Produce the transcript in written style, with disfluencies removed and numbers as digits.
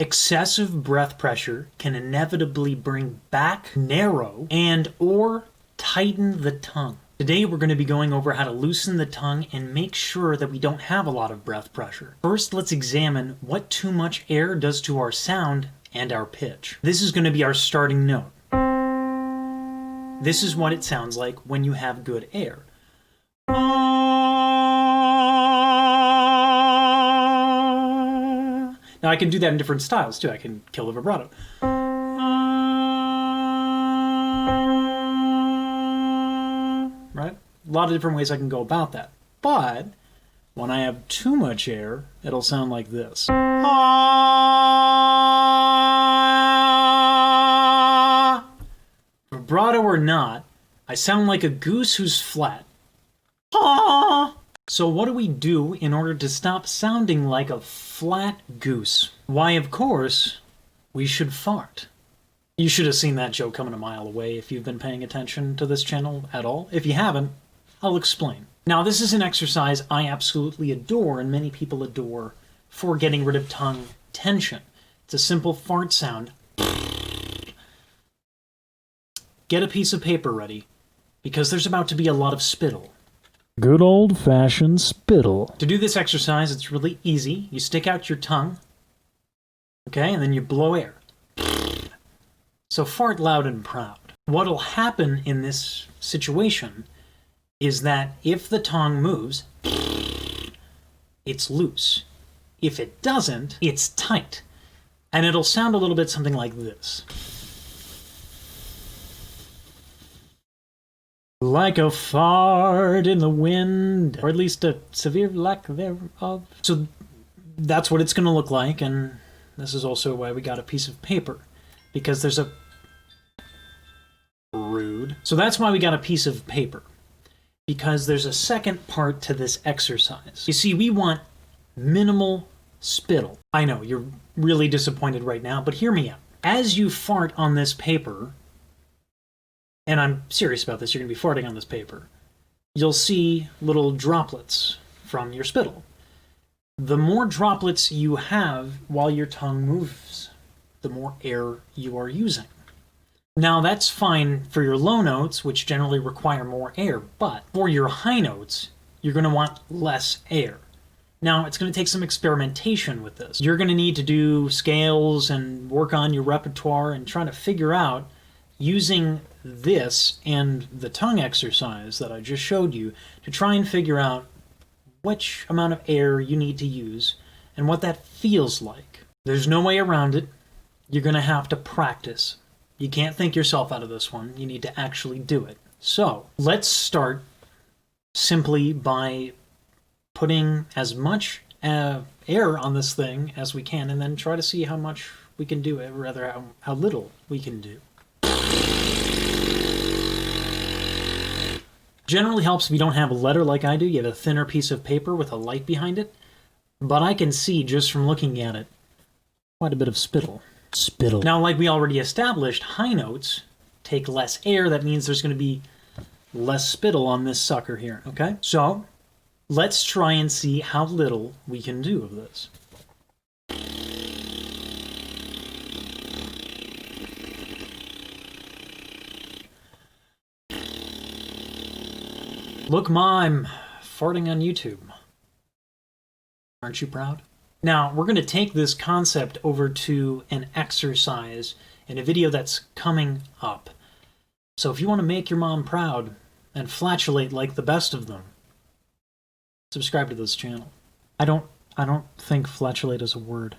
Excessive breath pressure can inevitably bring back, narrow, and or tighten the tongue. Today we're going to be going over how to loosen the tongue and make sure that we don't have a lot of breath pressure. First, let's examine what too much air does to our sound and our pitch. This is going to be our starting note. This is what it sounds like when you have good air. Now I can do that in different styles too. I can kill the vibrato. Right? A lot of different ways I can go about that. But when I have too much air, it'll sound like this. Vibrato or not, I sound like a goose who's flat. So what do we do in order to stop sounding like a flat goose? Why, of course, we should fart. You should have seen that joke coming a mile away if you've been paying attention to this channel at all. If you haven't, I'll explain. Now, this is an exercise I absolutely adore, and many people adore, for getting rid of tongue tension. It's a simple fart sound. Get a piece of paper ready, because there's about to be a lot of spittle. Good old-fashioned spittle. To do this exercise, it's really easy. You stick out your tongue, okay, and then you blow air. So fart loud and proud. What'll happen in this situation is that if the tongue moves, it's loose. If it doesn't, it's tight. And it'll sound a little bit something like this. Like a fart in the wind, or at least a severe lack thereof. So that's what it's going to look like, and this is also why we got a piece of paper, because there's a... Rude. So that's why we got a piece of paper, because there's a second part to this exercise. You see, we want minimal spittle. I know, you're really disappointed right now, but hear me out. As you fart on this paper, and I'm serious about this, you're going to be farting on this paper, you'll see little droplets from your spittle. The more droplets you have while your tongue moves, the more air you are using. Now that's fine for your low notes, which generally require more air, but for your high notes, you're going to want less air. Now, it's going to take some experimentation with this. You're going to need to do scales and work on your repertoire and try to figure out, using this and the tongue exercise that I just showed you, to try and figure out which amount of air you need to use and what that feels like. There's no way around it. You're going to have to practice. You can't think yourself out of this one. You need to actually do it. So let's start simply by putting as much air on this thing as we can, and then try to see how much we can do, or rather how little we can do. Generally helps if you don't have a letter like I do. You have a thinner piece of paper with a light behind it. But I can see, just from looking at it, quite a bit of spittle. Spittle. Now, like we already established, high notes take less air. That means there's going to be less spittle on this sucker here, okay? So, let's try and see how little we can do of this. Look, Ma, I'm farting on YouTube. Aren't you proud? Now, we're going to take this concept over to an exercise in a video that's coming up. So if you want to make your mom proud and flatulate like the best of them, subscribe to this channel. I don't think flatulate is a word.